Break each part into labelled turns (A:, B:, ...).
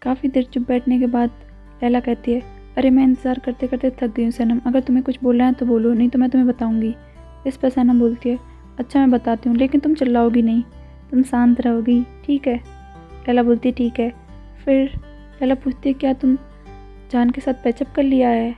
A: काफ़ी देर चुप बैठने के बाद लैला कहती है, अरे मैं इंतज़ार करते करते थक गई हूँ सनम, अगर तुम्हें कुछ बोलना है तो बोलो, नहीं तो मैं तुम्हें बताऊँगी। इस पर सनम बोलती है, अच्छा मैं बताती हूँ, लेकिन तुम चिल्लाओगी नहीं, तुम शांत रहोगी, ठीक है। लैला बोलती है ठीक है। फिर लैला पूछती है, क्या तुम जान के साथ पैचअप कर लिया है?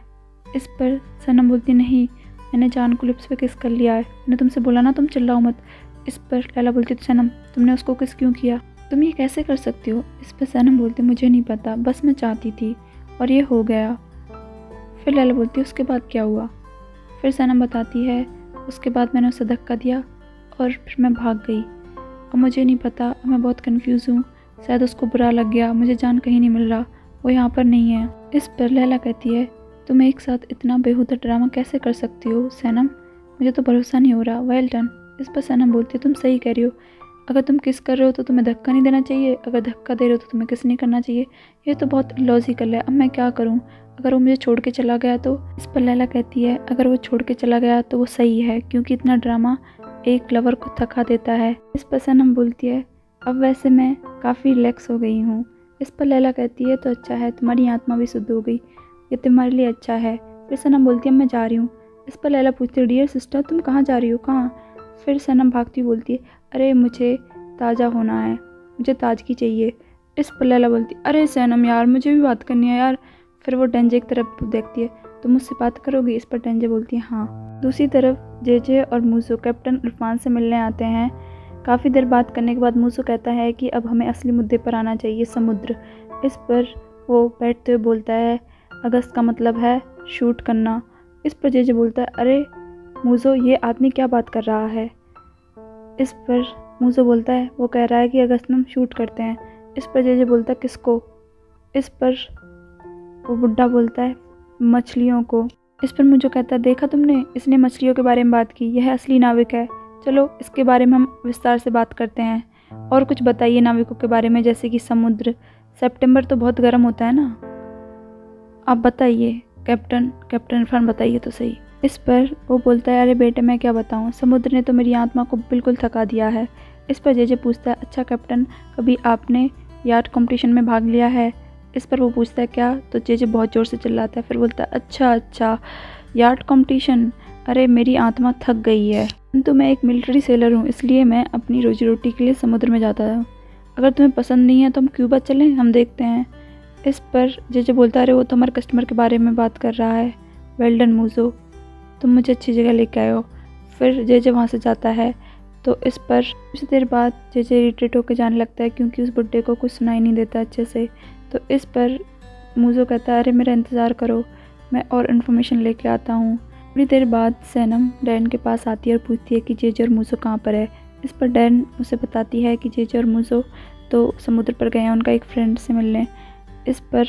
A: इस पर सनम बोलती है, नहीं, मैंने जान को लिप्स पे किस कर लिया है, मैंने तुमसे बोला ना तुम चिल्लाओ मत। इस पर लैला बोलती है, सनम तुमने उसको किस क्यों किया, तुम ये कैसे कर सकती हो? इस पर सनम बोलती है, मुझे नहीं पता, बस मैं चाहती थी और ये हो गया। फिर लैला बोलती है, उसके बाद क्या हुआ? फिर सनम बताती है, उसके बाद मैंने उसे धक्का दिया और फिर मैं भाग गई। अब मुझे नहीं पता, अब मैं बहुत कंफ्यूज हूँ, शायद उसको बुरा लग गया, मुझे जान कहीं नहीं मिल रहा, वो यहाँ पर नहीं है। इस पर लैला कहती है, तुम एक साथ इतना बेहुदा ड्रामा कैसे कर सकती हो सनम, मुझे तो भरोसा नहीं हो रहा। Well done. इस पर सनम बोलती है, तुम सही कह रही हो, अगर तुम किस कर रहे हो तो तुम्हें धक्का नहीं देना चाहिए, अगर धक्का दे रहे हो तो तुम्हें किस नहीं करना चाहिए, ये तो बहुत लॉजिकल है। अब मैं क्या करूँ, अगर वो मुझे छोड़ के चला गया तो? इस पर लैला कहती है, अगर वो छोड़ के चला गया तो वो सही है, क्योंकि इतना ड्रामा एक लवर को थका देता है। इस पर सनम बोलती है, अब वैसे मैं काफ़ी रिलैक्स हो गई हूँ। इस पर लैला कहती है, तो अच्छा है, तुम्हारी आत्मा भी शुद्ध हो गई, ये तुम्हारे लिए अच्छा है। फिर सनम बोलती है, मैं जा रही हूँ। इस पर लैला पूछती है, डियर सिस्टर तुम कहाँ जा रही हो, कहाँ? फिर सनम भागती बोलती है, अरे मुझे ताज़ा होना है, मुझे ताजगी चाहिए। इस पर लैला बोलती, अरे सनम यार मुझे भी बात करनी है यार। फिर वो डेंजे की तरफ देखती है, तुम मुझसे बात करोगी? इस पर डेंजे बोलती है हाँ। दूसरी तरफ जेजे और मूसो कैप्टन इरफान से मिलने आते हैं। काफ़ी देर बात करने के बाद मूसो कहता है कि अब हमें असली मुद्दे पर आना चाहिए, समुद्र। इस पर वो बैठते हुए बोलता है, अगस्त का मतलब है शूट करना। इस पर जेजे बोलता है, अरे मूसो ये आदमी क्या बात कर रहा है? इस पर मूसो बोलता है, वो कह रहा है कि अगस्त में हम शूट करते हैं। इस पर जेजे बोलता है, किसको? इस पर वो बुड्ढा बोलता है, मछलियों को। इस पर मुझे कहता है, देखा तुमने, इसने मछलियों के बारे में बात की, यह असली नाविक है, चलो इसके बारे में हम विस्तार से बात करते हैं। और कुछ बताइए नाविकों के बारे में, जैसे कि समुद्र, सितंबर तो बहुत गर्म होता है ना, आप बताइए कैप्टन इरफान बताइए तो सही। इस पर वो बोलता है, अरे बेटे मैं क्या बताऊँ, समुद्र ने तो मेरी आत्मा को बिल्कुल थका दिया है। इस पर जेजे पूछता है, अच्छा कैप्टन कभी आपने यार्ड कंपटीशन में भाग लिया है? इस पर वो पूछता है, क्या? तो जेजे बहुत ज़ोर से चिल्लाता है। फिर बोलता है, अच्छा यार्ड कंपटीशन, अरे मेरी आत्मा थक गई है, किंतु मैं एक मिलिट्री सेलर हूँ, इसलिए मैं अपनी रोजी रोटी के लिए समुद्र में जाता हूँ, अगर तुम्हें पसंद नहीं है तो हम क्यूबा चलें, हम देखते हैं। इस पर जेजे बोलता है, अरे वो तो हमारे कस्टमर के बारे में बात कर रहा है। वेल डन मूसो, तुम मुझे अच्छी जगह लेके आए हो। फिर जेजे वहाँ से जाता है। तो इस पर कुछ देर बाद जेजे इरिटेट होकर जाने लगता है, क्योंकि उस बुड्ढे को कुछ सुनाई नहीं देता अच्छे से। तो इस पर मूसो कहता है, अरे मेरा इंतज़ार करो, मैं और इन्फॉर्मेशन लेके आता हूँ। थोड़ी देर बाद सैनम डैन के पास आती है और पूछती है कि जेजे और मूसो कहाँ पर है। इस पर डैन उसे बताती है कि जेजे और मूसो तो समुद्र पर गए हैं उनका एक फ्रेंड से मिलने। इस पर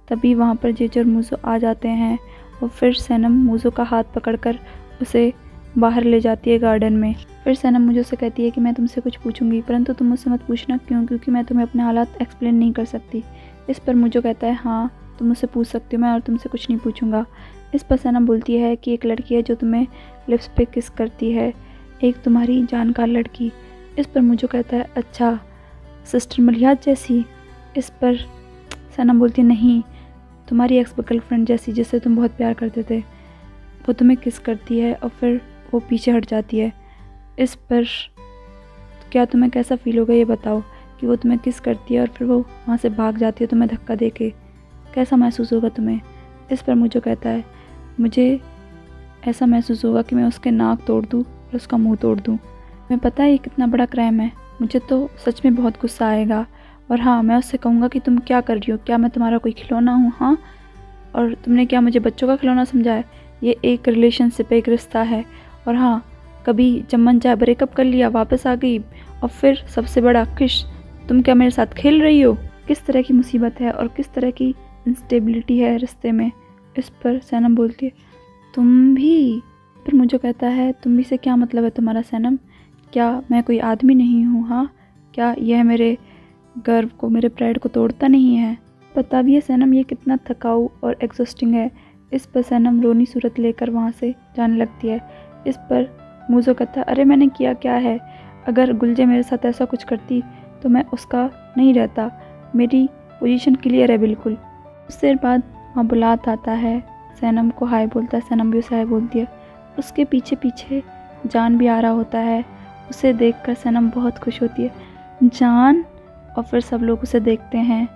A: तभी वहाँ पर जेजे और मूसो आ जाते हैं और फिर सैनम मूसो का हाथ पकड़कर उसे बाहर ले जाती है गार्डन में। फिर सैनम मुझे उसे कहती है कि मैं तुमसे कुछ पूछूंगी, परंतु तुम मुझसे मत पूछना, क्यों? क्योंकि मैं तुम्हें अपने हालात एक्सप्लेन नहीं कर सकती। इस पर मुझे कहता है, हाँ तुम मुझसे पूछ सकती हो, मैं और तुमसे कुछ नहीं पूछूंगा। इस पर सैनम बोलती है कि एक लड़की है जो तुम्हें लिप्स पे किस करती है, एक तुम्हारी जानकार लड़की। इस पर मुझे कहता है, अच्छा सिस्टर मलिहात जैसी? इस पर सैनम बोलती है, नहीं, तुम्हारी एक्स गर्लफ्रेंड जैसी, जिससे तुम बहुत प्यार करते थे, वो तुम्हें किस करती है। और फिर वो पीछे हट जाती है। इस पर क्या तुम्हें कैसा फील होगा ये बताओ, कि वो तुम्हें किस करती है और फिर वो वहाँ से भाग जाती है तुम्हें धक्का दे के, कैसा महसूस होगा तुम्हें? इस पर मुझे कहता है, मुझे ऐसा महसूस होगा कि मैं उसके नाक तोड़ दूँ और उसका मुँह तोड़ दूँ। मैं पता है ये कितना बड़ा क्राइम है, मुझे तो सच में बहुत गुस्सा आएगा। और हाँ, मैं उससे कहूँगा कि तुम क्या कर रही हो, क्या मैं तुम्हारा कोई खिलौना हूँ? हाँ, और तुमने क्या मुझे बच्चों का खिलौना समझा है? ये एक रिलेशनशिप, एक रिश्ता है। और हाँ, कभी जब मन चाहे ब्रेकअप कर लिया, वापस आ गई, और फिर सबसे बड़ा किश, तुम क्या मेरे साथ खेल रही हो? किस तरह की मुसीबत है और किस तरह की इंस्टेबिलिटी है रिश्ते में। इस पर सैनम बोलती है, तुम भी? फिर मुझे कहता है, तुम भी से क्या मतलब है तुम्हारा सैनम? क्या मैं कोई आदमी नहीं हूँ? हाँ, क्या यह मेरे गर्व को, मेरे प्राइड को तोड़ता नहीं है? पता भी है सैनम ये कितना थकाऊ और एग्जॉस्टिंग है। इस पर सैनम रोनी सूरत लेकर वहाँ से जाने लगती है। इस पर मूसो कहता है, अरे मैंने किया क्या है? अगर गुलजे मेरे साथ ऐसा कुछ करती तो मैं उसका नहीं रहता, मेरी पोजीशन क्लियर है बिल्कुल। कुछ देर बाद वहाँ बुलात आता है, सैनम को हाय बोलता है, सैनम भी उसे हाय बोलती है। उसके पीछे पीछे जान भी आ रहा होता है। उसे देखकर सैनम बहुत खुश होती है, जान। और फिर सब लोग उसे देखते हैं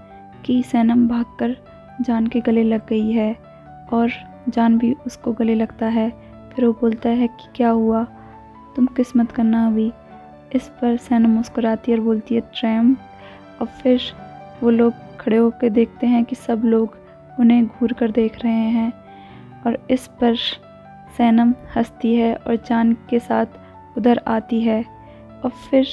A: कि सैनम भागकर जान के गले लग गई है और जान भी उसको गले लगता है। फिर वो बोलता है कि क्या हुआ, तुम किस्मत करना अभी। इस पर सैनम मुस्कुराती है और बोलती है ट्रैम्प। और फिर वो लोग खड़े होकर देखते हैं कि सब लोग उन्हें घूर कर देख रहे हैं और इस पर सैनम हंसती है और जान के साथ उधर आती है। और फिर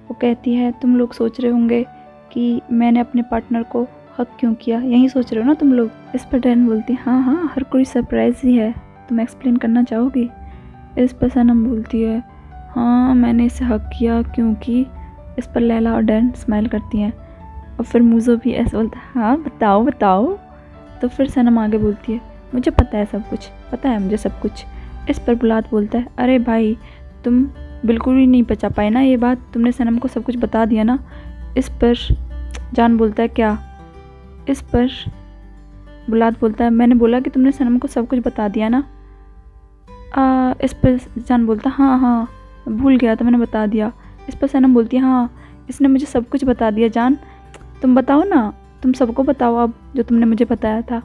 A: वो कहती है तुम लोग सोच रहे होंगे कि मैंने अपने पार्टनर को हक क्यों किया, यही सोच रहे हो ना तुम लोग। इस पर डैन बोलती है हाँ, हर कोई सरप्राइज ही है, तुम एक्सप्लेन करना चाहोगी। इस पर सैनम बोलती है हाँ, मैंने इसे हक किया क्योंकि। इस पर लैला और डैन स्माइल करती हैं और फिर मूजो भी ऐसा बोलता है हाँ बताओ बताओ। तो फिर सैनम आगे बोलती है मुझे पता है सब कुछ, पता है मुझे सब कुछ। इस पर बुलात बोलता है अरे भाई, तुम बिल्कुल भी नहीं बचा पाए ना ये बात, तुमने सैनम को सब कुछ बता दिया ना। इस पर जान बोलता है क्या। इस पर बुलात बोलता है मैंने बोला कि तुमने सैनम को सब कुछ बता दिया ना। इस पर जान बोलता हाँ, भूल गया था, मैंने बता दिया। इस पर सैनम बोलती है हाँ, इसने मुझे सब कुछ बता दिया। जान तुम बताओ ना, तुम सबको बताओ अब जो तुमने मुझे बताया था।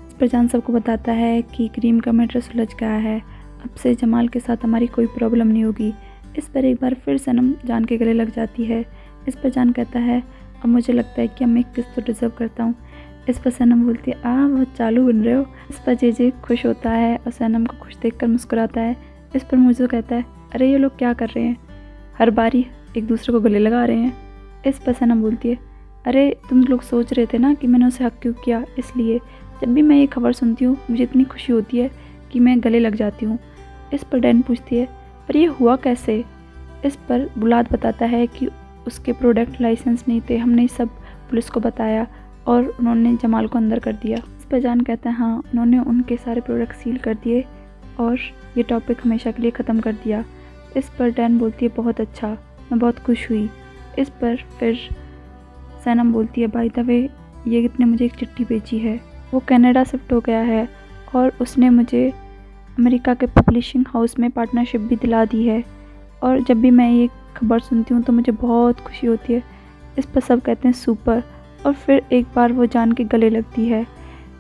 A: इस पर जान सबको बताता है कि क्रीम का मैटर सुलझ गया है, अब से जमाल के साथ हमारी कोई प्रॉब्लम नहीं होगी। इस पर एक बार फिर सैनम जान के गले लग जाती है। इस पर जान कहता है अब मुझे लगता है कि अब मैं एक किस तो डिज़र्व करता हूँ। इस पर सैनम बोलती है बहुत चालू बन रहे हो। इस पर जे खुश होता है और सैनम को खुश देखकर मुस्कुराता है। इस पर मुझे कहता है अरे ये लोग क्या कर रहे हैं, हर बारी एक दूसरे को गले लगा रहे हैं। इस पर सैनम बोलती है अरे तुम लोग सोच रहे थे ना कि मैंने उसे हक क्यों किया, इसलिए जब भी मैं ये खबर सुनती हूँ मुझे इतनी खुशी होती है कि मैं गले लग जाती हूँ। इस पर डैन पूछती है पर ये हुआ कैसे। इस पर बुलात बताता है कि उसके प्रोडक्ट लाइसेंस नहीं थे, हमने सब पुलिस को बताया और उन्होंने जमाल को अंदर कर दिया। इस पर जान कहता है हाँ, उन्होंने उनके सारे प्रोडक्ट सील कर दिए और ये टॉपिक हमेशा के लिए ख़त्म कर दिया। इस पर डैन बोलती है बहुत अच्छा, मैं बहुत खुश हुई। इस पर फिर सैनम बोलती है बाय द वे ये कितने मुझे एक चिट्ठी भेजी है, वो कनाडा शिफ्ट हो गया है और उसने मुझे अमेरिका के पब्लिशिंग हाउस में पार्टनरशिप भी दिला दी है और जब भी मैं ये खबर सुनती हूँ तो मुझे बहुत खुशी होती है। इस पर सब कहते हैं सुपर और फिर एक बार वो जान के गले लगती है।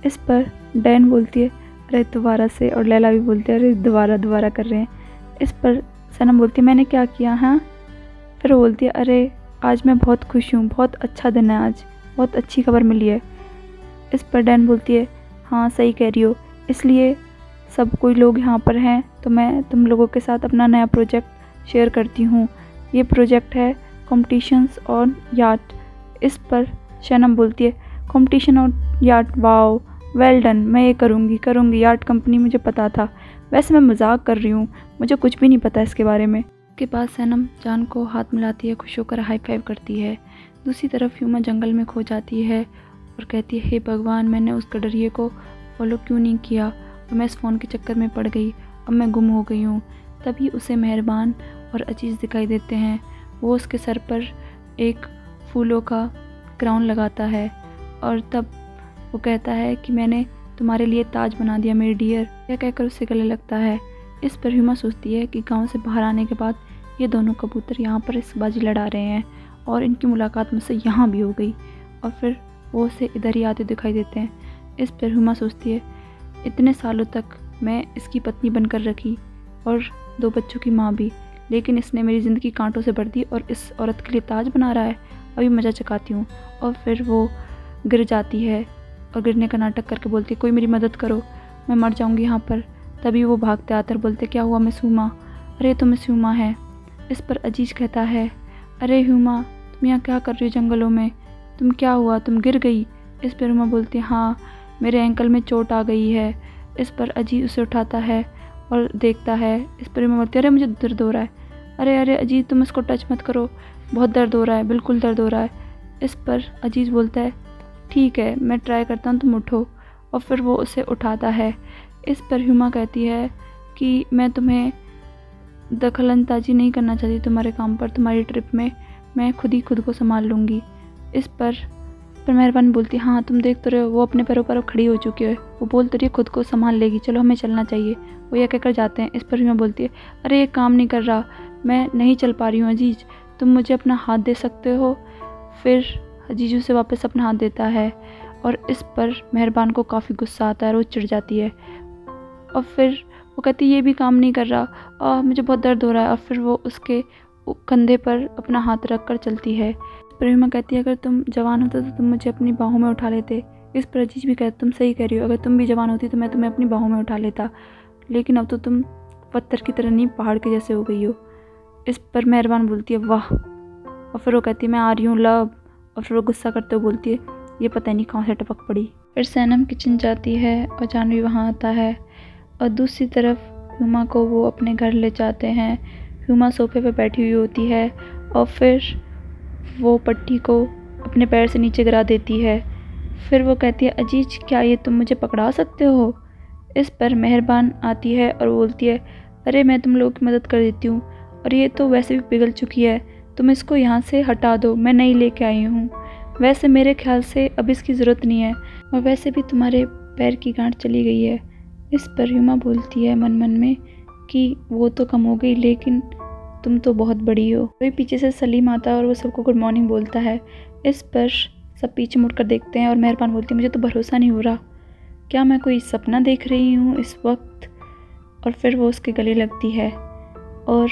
A: इस पर डैन बोलती है अरे दोबारा से, और लैला भी बोलती है अरे दोबारा कर रहे हैं। इस पर सैनम बोलती है मैंने क्या किया हाँ। फिर वो बोलती है अरे आज मैं बहुत खुश हूँ, बहुत अच्छा दिन है आज, बहुत अच्छी खबर मिली है। इस पर डैन बोलती है हाँ सही कह रही हो, इसलिए सब कोई लोग यहाँ पर हैं तो मैं तुम लोगों के साथ अपना नया प्रोजेक्ट शेयर करती हूँ। ये प्रोजेक्ट है कॉम्पिटिशन्स ऑन याट। इस पर सैनम बोलती है competition on yacht, wow well done, मैं ये करूँगी। याट कंपनी मुझे पता था, वैसे मैं मजाक कर रही हूँ, मुझे कुछ भी नहीं पता इसके बारे में। के बाद सैनम जान को हाथ मिलाती है, खुश होकर हाई फाइव करती है। दूसरी तरफ ह्यूमा जंगल में खो जाती है और कहती है हे भगवान, मैंने उस गडरिये को फॉलो क्यों नहीं किया और मैं इस फ़ोन के चक्कर में पड़ गई, अब मैं गुम हो गई हूँ। तभी उसे मेहरबान और अजीज़ दिखाई देते हैं। वो उसके सर पर एक फूलों का क्राउन लगाता है और तब वो कहता है कि मैंने तुम्हारे लिए ताज बना दिया मेरी डियर, यह कहकर उससे गले लगता है। इस पर ह्यूमा सोचती है कि गांव से बाहर आने के बाद ये दोनों कबूतर यहाँ पर इसबाजी लड़ा रहे हैं और इनकी मुलाकात मुझसे यहाँ भी हो गई और फिर वो उसे इधर ही आते दिखाई देते हैं। इस पर ह्यूमा सोचती है इतने सालों तक मैं इसकी पत्नी बनकर रखी और 2 बच्चों की माँ भी, लेकिन इसने मेरी ज़िंदगी कांटों से भर दी और इस औरत के लिए ताज बना रहा है, अभी मज़ा चकाती हूँ। और फिर वो गिर जाती है और गिरने का नाटक करके बोलती है कोई मेरी मदद करो, मैं मर जाऊँगी यहाँ पर। तभी वो भागते आते और बोलते क्या हुआ मिस-ह्यूमा, अरे तो मिस-ह्यूमा है। इस पर अजीज कहता है अरे ह्यूमा तुम यहाँ क्या कर रही हो जंगलों में, तुम क्या हुआ, तुम गिर गई। इस पर ह्यूमा बोलती है हाँ मेरे एंकल में चोट आ गई है। इस पर अजीज उसे उठाता है और देखता है। इस पर ह्यूमा बोलती है अरे मुझे दर्द हो रहा है, अरे अजीज तुम इसको टच मत करो, बहुत दर्द हो रहा है, बिल्कुल दर्द हो रहा है। इस पर अजीज बोलता है ठीक है मैं ट्राई करता हूँ, तुम उठो, और फिर वो उसे उठाता है। इस पर ह्यूमा कहती है कि मैं तुम्हें दखलंदाजी नहीं करना चाहती तुम्हारे काम पर, तुम्हारी ट्रिप में मैं खुद को संभाल लूँगी। इस पर पर मेहरबान बोलती है हाँ तुम देख तो रहे हो, वो अपने पैरों पर खड़ी हो चुकी है, वो बोल तो रही है खुद को संभाल लेगी, चलो हमें चलना चाहिए। वो यह कहकर जाते हैं। इस पर ह्यूमा बोलती है अरे ये काम नहीं कर रहा, मैं नहीं चल पा रही हूँ अजीज, तुम मुझे अपना हाथ दे सकते हो। फिर अजीज उसे वापस अपना हाथ देता है और इस पर मेहरबान को काफ़ी गुस्सा आता है और वो चिढ़ जाती है। और फिर वो कहती है ये भी काम नहीं कर रहा और मुझे बहुत दर्द हो रहा है। और फिर वो उसके कंधे पर अपना हाथ रख कर चलती है। पर ह्यूमा कहती है अगर तुम जवान होते तो तुम मुझे अपनी बाहों में उठा लेते। इस पर अजीज भी कहती तुम सही कह रही हो, अगर तुम भी जवान होती तो मैं तुम्हें अपनी बाहों में उठा लेता, लेकिन अब तो तुम पत्थर की तरह नहीं पहाड़ के जैसे हो गई हो। इस पर मेहरबान बोलती है वाह। और फिर वो कहती है मैं आ रही हूँ लव। और फिर वो गुस्सा करते हुए बोलती है ये पता नहीं कहाँ से टपक पड़ी। फिर सैनम किचन जाती है और जानवी वहाँ आता है और दूसरी तरफ ह्यूमा को वो अपने घर ले जाते हैं। ह्यूमा सोफे पे बैठी हुई होती है और फिर वो पट्टी को अपने पैर से नीचे गिरा देती है। फिर वो कहती है अजीज क्या ये तुम मुझे पकड़ा सकते हो। इस पर मेहरबान आती है और बोलती है अरे मैं तुम लोगों की मदद कर देती हूँ, और ये तो वैसे भी पिघल चुकी है, तुम इसको यहाँ से हटा दो, मैं नई लेके आई हूँ। वैसे मेरे ख्याल से अब इसकी ज़रूरत नहीं है, और वैसे भी तुम्हारे पैर की गांठ चली गई है। इस पर ह्यूमा बोलती है मन मन में कि वो तो कम हो गई लेकिन तुम तो बहुत बड़ी हो। वही पीछे से सलीम आता है और वो सबको गुड मॉर्निंग बोलता है। इस पर सब पीछे मुड़कर देखते हैं और मेहरबान बोलती है मुझे तो भरोसा नहीं हो रहा, क्या मैं कोई सपना देख रही हूँ इस वक्त। और फिर वो उसके गले लगती है और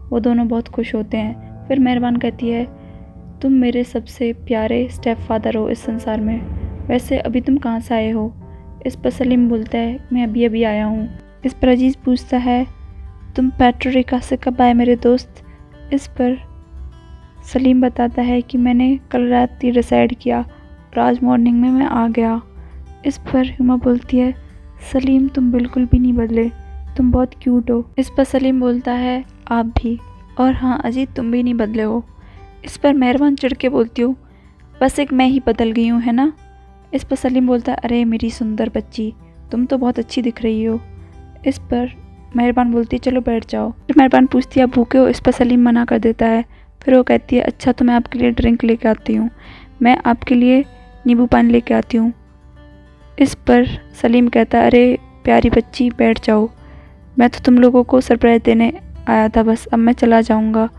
A: वो दोनों बहुत खुश होते हैं। फिर मेहरबान कहती है तुम मेरे सबसे प्यारे स्टेप फादर हो इस संसार में, वैसे अभी तुम कहाँ से आए हो। इस पर सलीम बोलता है मैं अभी अभी आया हूँ। इस पर अजीज पूछता है तुम पेट्रोरिका से कब आए मेरे दोस्त। इस पर सलीम बताता है कि मैंने कल रात ही डिसाइड किया और आज मॉर्निंग में मैं आ गया। इस पर ह्यूमा बोलती है सलीम तुम बिल्कुल भी नहीं बदले, तुम बहुत क्यूट हो। इस पर सलीम बोलता है आप भी, और हाँ अजीत तुम भी नहीं बदले हो। इस पर मेहरबान चिढ़ के बोलती हूँ बस एक मैं ही बदल गई हूँ है ना। इस पर सलीम बोलता है अरे मेरी सुंदर बच्ची तुम तो बहुत अच्छी दिख रही हो। इस पर मेहरबान बोलती है चलो बैठ जाओ। फिर मेहरबान पूछती है आप भूखे हो। इस पर सलीम मना कर देता है। फिर वो कहती है अच्छा तो मैं आपके लिए ड्रिंक लेके आती हूँ, मैं आपके लिए नींबू पानी लेके आती हूँ। इस पर सलीम कहता है अरे प्यारी बच्ची बैठ जाओ, मैं तो तुम लोगों को सरप्राइज़ देने आया था, बस अब मैं चला जाऊँगा।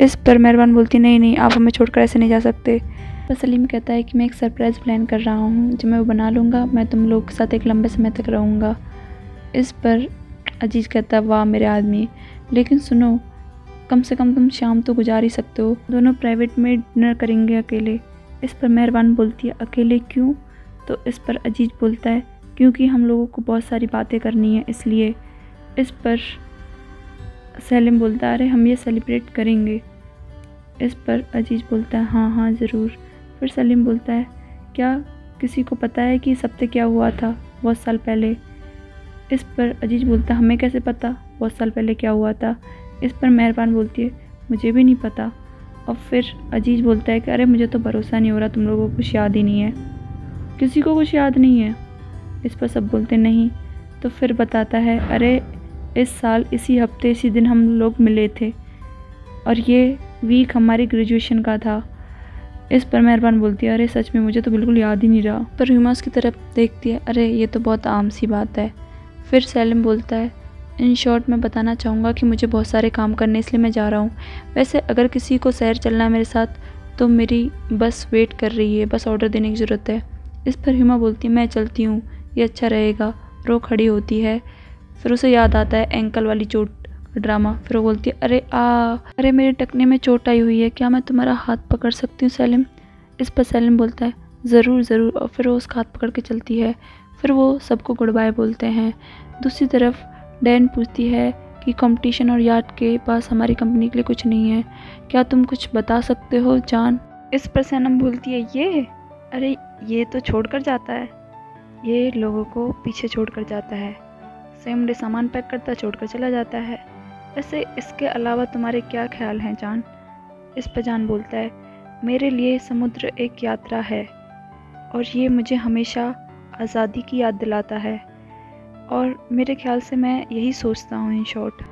A: इस पर मेहरबान बोलती नहीं नहीं आप हमें छोड़कर ऐसे नहीं जा सकते। पर सलीम कहता है कि मैं एक सरप्राइज़ प्लान कर रहा हूँ, जब मैं वो बना लूँगा मैं तुम लोग के साथ एक लंबे समय तक रहूँगा। इस पर अजीज कहता है वाह मेरे आदमी, लेकिन सुनो कम से कम तुम शाम तो गुजार ही सकते हो, दोनों प्राइवेट में डिनर करेंगे अकेले। इस पर मेहरबान बोलती है अकेले क्यों। तो इस पर अजीज बोलता है क्योंकि हम लोगों को बहुत सारी बातें करनी है इसलिए। इस पर सलीम बोलता है अरे हम ये सेलिब्रेट करेंगे। इस पर अजीज बोलता है हाँ हाँ ज़रूर। फिर सलीम बोलता है क्या किसी को पता है कि इस हफ्ते क्या हुआ था बहुत साल पहले। इस पर अजीज बोलता है हमें कैसे पता बहुत साल पहले क्या हुआ था। इस पर मेहरबान बोलती है मुझे भी नहीं पता। और फिर अजीज बोलता है कि अरे मुझे तो भरोसा नहीं हो रहा तुम लोगों को कुछ याद ही नहीं है, किसी को कुछ याद नहीं है। इस पर सब बोलते नहीं। तो फिर बताता है अरे इस साल इसी हफ्ते इसी दिन हम लोग मिले थे और ये वीक हमारी ग्रेजुएशन का था। इस पर मेहरबान बोलती है अरे सच में मुझे तो बिल्कुल याद ही नहीं रहा। पर ह्यूमा की तरफ देखती है अरे ये तो बहुत आम सी बात है। फिर सलीम बोलता है इन शॉर्ट मैं बताना चाहूँगा कि मुझे बहुत सारे काम करने इसलिए मैं जा रहा हूँ, वैसे अगर किसी को शहर चलना है मेरे साथ तो मेरी बस वेट कर रही है, बस ऑर्डर देने की ज़रूरत है। इस पर ह्यूमा बोलती है मैं चलती हूँ ये अच्छा रहेगा। फिर वो खड़ी होती है। फिर उसे याद आता है एंकल वाली चोट का ड्रामा। फिर वो बोलती है अरे मेरे टखने में चोट आई हुई है, क्या मैं तुम्हारा हाथ पकड़ सकती हूँ सलीम। इस पर सलीम बोलता है ज़रूर ज़रूर। और फिर वो उसका हाथ पकड़ के चलती है। फिर वो सबको गुड बाय बोलते हैं। दूसरी तरफ डैन पूछती है कि कंपटीशन और यार्ड के पास हमारी कंपनी के लिए कुछ नहीं है, क्या तुम कुछ बता सकते हो जान। इस पर सैनम बोलती है ये अरे ये तो छोड़कर जाता है, ये लोगों को पीछे छोड़कर जाता है, सेम डे सामान पैक करता छोड़कर चला जाता है, वैसे इसके अलावा तुम्हारे क्या ख्याल हैं जान। इस पर जान बोलता है मेरे लिए समुद्र एक यात्रा है और ये मुझे हमेशा आज़ादी की याद दिलाता है, और मेरे ख्याल से मैं यही सोचता हूँ इन शॉर्ट।